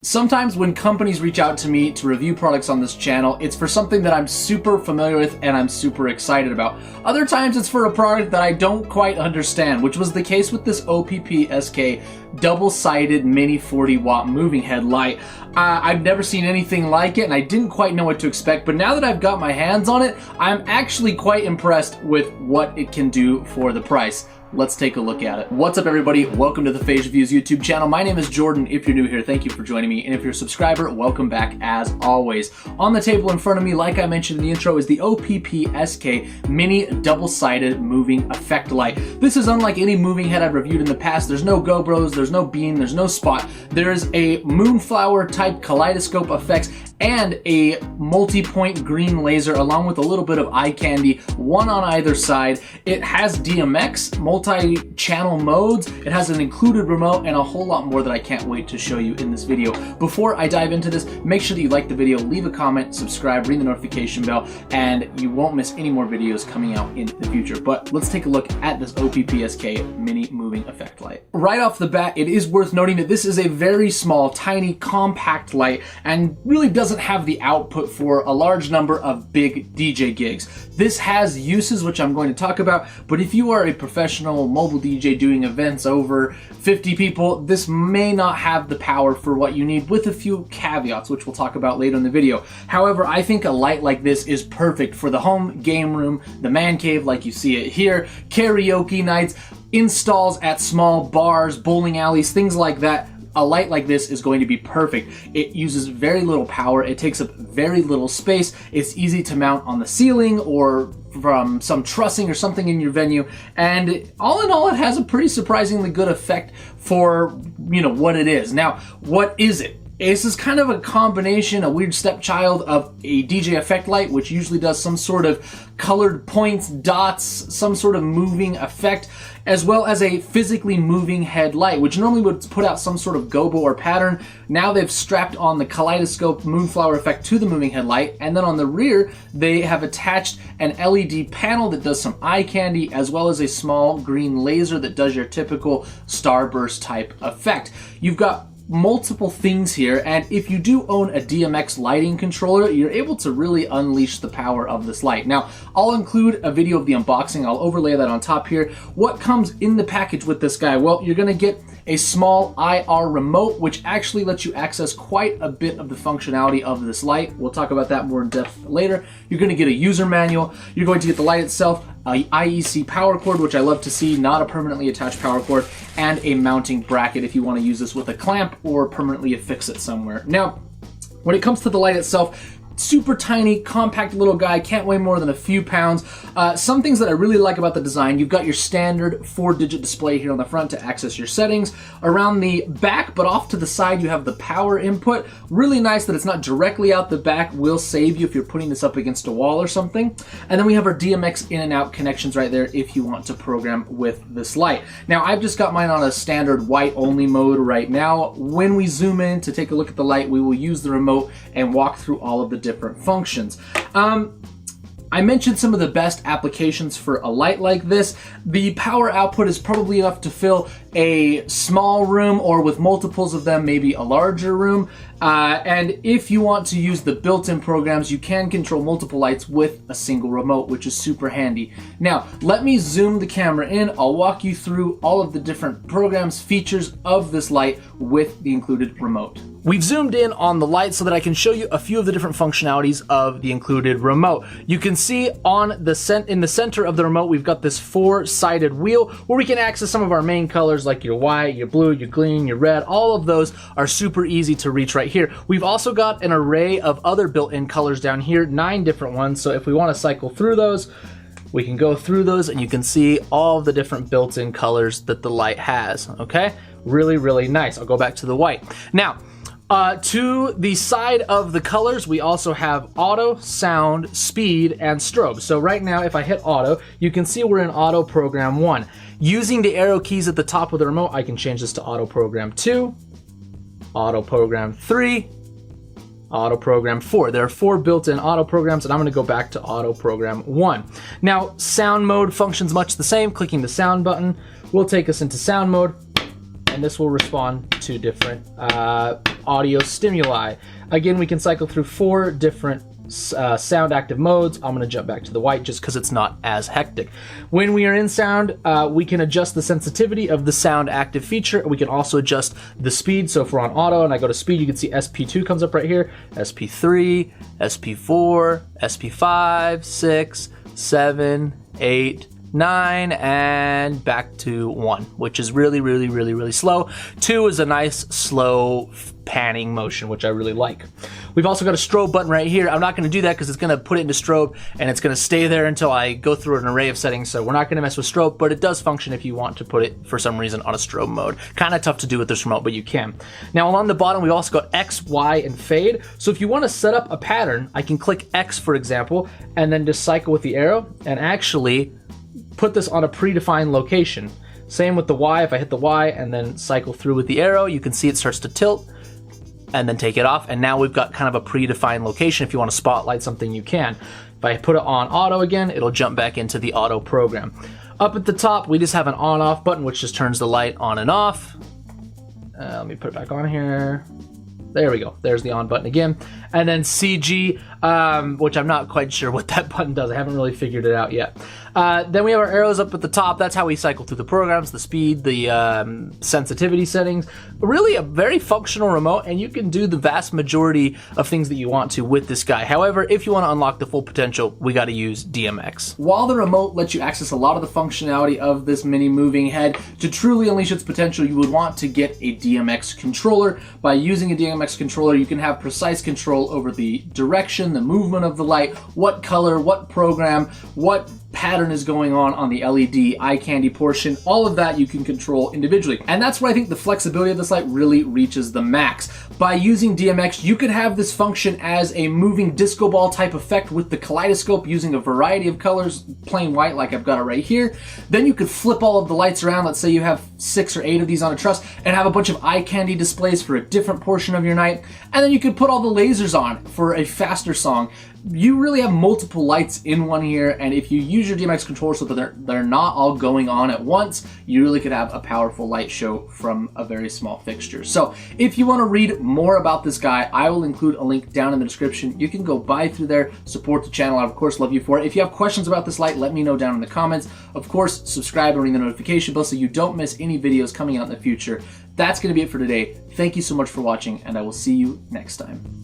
Sometimes when companies reach out to me to review products on this channel, it's for something that I'm super familiar with and I'm super excited about. Other times it's for a product that I don't quite understand, which was the case with this OPPSK double-sided mini 40-watt moving headlight. I've never seen anything like it and I didn't quite know what to expect, but now that I've got my hands on it, I'm actually quite impressed with what it can do for the price. Let's take a look at it. What's up, everybody? Welcome to the Phase Reviews YouTube channel. My name is Jordan. If you're new here, thank you for joining me. And if you're a subscriber, welcome back as always. On the table in front of me, like I mentioned in the intro, is the OPPSK mini double-sided moving effect light. This is unlike any moving head I've reviewed in the past. There's no GoPros, there's no beam, there's no spot. There's a moonflower type kaleidoscope effects and a multi-point green laser along with a little bit of eye candy, one on either side. It has DMX, multi-channel modes, it has an included remote, and a whole lot more that I can't wait to show you in this video. Before I dive into this, make sure that you like the video, leave a comment, subscribe, ring the notification bell, and you won't miss any more videos coming out in the future. But let's take a look at this OPPSK mini moving effect light. Right off the bat, it is worth noting that this is a very small, tiny, compact light and really doesn't have the output for a large number of big DJ gigs. This has uses which I'm going to talk about, but if you are a professional mobile DJ doing events over 50 people, this may not have the power for what you need, with a few caveats which we'll talk about later in the video. However, I think a light like this is perfect for the home game room, the man cave like you see it here, karaoke nights, installs at small bars, bowling alleys, things like that. A light like this is going to be perfect. It uses very little power, it takes up very little space, it's easy to mount on the ceiling or from some trussing or something in your venue, and all in all it has a pretty surprisingly good effect for, you know, what it is. Now, what is it? This is kind of a combination, a weird stepchild of a DJ effect light, which usually does some sort of colored points, dots, some sort of moving effect, as well as a physically moving headlight, which normally would put out some sort of gobo or pattern. Now they've strapped on the kaleidoscope moonflower effect to the moving headlight, and then on the rear they have attached an LED panel that does some eye candy, as well as a small green laser that does your typical starburst type effect. You've got multiple things here, and if you do own a DMX lighting controller, you're able to really unleash the power of this light. Now, I'll include a video of the unboxing, I'll overlay that on top here. What comes in the package with this guy? Well, you're gonna get a small IR remote, which actually lets you access quite a bit of the functionality of this light. We'll talk about that more in depth later. You're gonna get a user manual, you're going to get the light itself, a IEC power cord, which I love to see, not a permanently attached power cord, and a mounting bracket if you want to use this with a clamp or permanently affix it somewhere. Now, when it comes to the light itself, super tiny, compact little guy, can't weigh more than a few pounds. Some things that I really like about the design, you've got your standard 4-digit display here on the front to access your settings. Around the back, but off to the side, you have the power input. Really nice that it's not directly out the back, will save you if you're putting this up against a wall or something. And then we have our DMX in and out connections right there if you want to program with this light. Now, I've just got mine on a standard white only mode right now. When we zoom in to take a look at the light, we will use the remote and walk through all of the different functions. I mentioned some of the best applications for a light like this. The power output is probably enough to fill a small room, or with multiples of them, maybe a larger room. And if you want to use the built-in programs, you can control multiple lights with a single remote, which is super handy. Now, let me zoom the camera in. I'll walk you through all of the different programs, features of this light with the included remote. We've zoomed in on the light so that I can show you a few of the different functionalities of the included remote. You can see on in the center of the remote, we've got this 4-sided wheel where we can access some of our main colors like your white, your blue, your green, your red. All of those are super easy to reach right here. We've also got an array of other built-in colors down here, 9 different ones. So if we want to cycle through those, we can go through those and you can see all of the different built-in colors that the light has, okay? Really, really nice. I'll go back to the white. Now, to the side of the colors, we also have auto, sound, speed, and strobe. So right now, if I hit auto, you can see we're in auto program 1. Using the arrow keys at the top of the remote, I can change this to auto program 2, auto program 3, auto program 4. There are 4 built-in auto programs, and I'm going to go back to auto program 1. Now, sound mode functions much the same. Clicking the sound button will take us into sound mode, and this will respond to different audio stimuli. Again, we can cycle through 4 different sound active modes. I'm going to jump back to the white just because it's not as hectic. When we are in sound, we can adjust the sensitivity of the sound active feature. We can also adjust the speed. So if we're on auto and I go to speed, you can see SP2 comes up right here, SP3, SP4, SP5, 6, 7, 8, 9, and back to 1, which is really slow. 2 is a nice slow panning motion, which I really like. We've also got a strobe button right here. I'm not going to do that because it's going to put it into strobe and it's going to stay there until I go through an array of settings, so we're not going to mess with strobe, but it does function if you want to put it for some reason on a strobe mode. Kind of tough to do with this remote, but you can. Now along the bottom we also got X, Y, and fade. So if you want to set up a pattern, I can click X, for example, and then just cycle with the arrow and actually put this on a predefined location. Same with the Y. If I hit the Y and then cycle through with the arrow, you can see it starts to tilt and then take it off, and now we've got kind of a predefined location. If you want to spotlight something, you can. If I put it on auto again, it'll jump back into the auto program. Up at the top, we just have an on-off button, which just turns the light on and off. Let me put it back on here. There we go. There's the on button again. And then CG, which I'm not quite sure what that button does. I haven't really figured it out yet. Then we have our arrows up at the top. That's how we cycle through the programs, the speed, the sensitivity settings. Really a very functional remote, and you can do the vast majority of things that you want to with this guy. However, if you want to unlock the full potential, we got to use DMX. While the remote lets you access a lot of the functionality of this mini moving head, to truly unleash its potential, you would want to get a DMX controller. By using a DMX controller, you can have precise control over the direction, the movement of the light, what color, what program, what pattern is going on the LED eye candy portion. All of that you can control individually. And that's where I think the flexibility of this light really reaches the max. By using DMX, you could have this function as a moving disco ball type effect with the kaleidoscope using a variety of colors, plain white like I've got it right here. Then you could flip all of the lights around. Let's say you have 6 or 8 of these on a truss and have a bunch of eye candy displays for a different portion of your night. And then you could put all the lasers on for a faster song. You really have multiple lights in one here, and if you use your DMX controller so that they're not all going on at once, you really could have a powerful light show from a very small fixture. So if you want to read more about this guy, I will include a link down in the description. You can go by through there, support the channel. I of course love you for it. If you have questions about this light, let me know down in the comments. Of course, subscribe and ring the notification bell so you don't miss any videos coming out in the future. That's going to be it for today. Thank you so much for watching, and I will see you next time.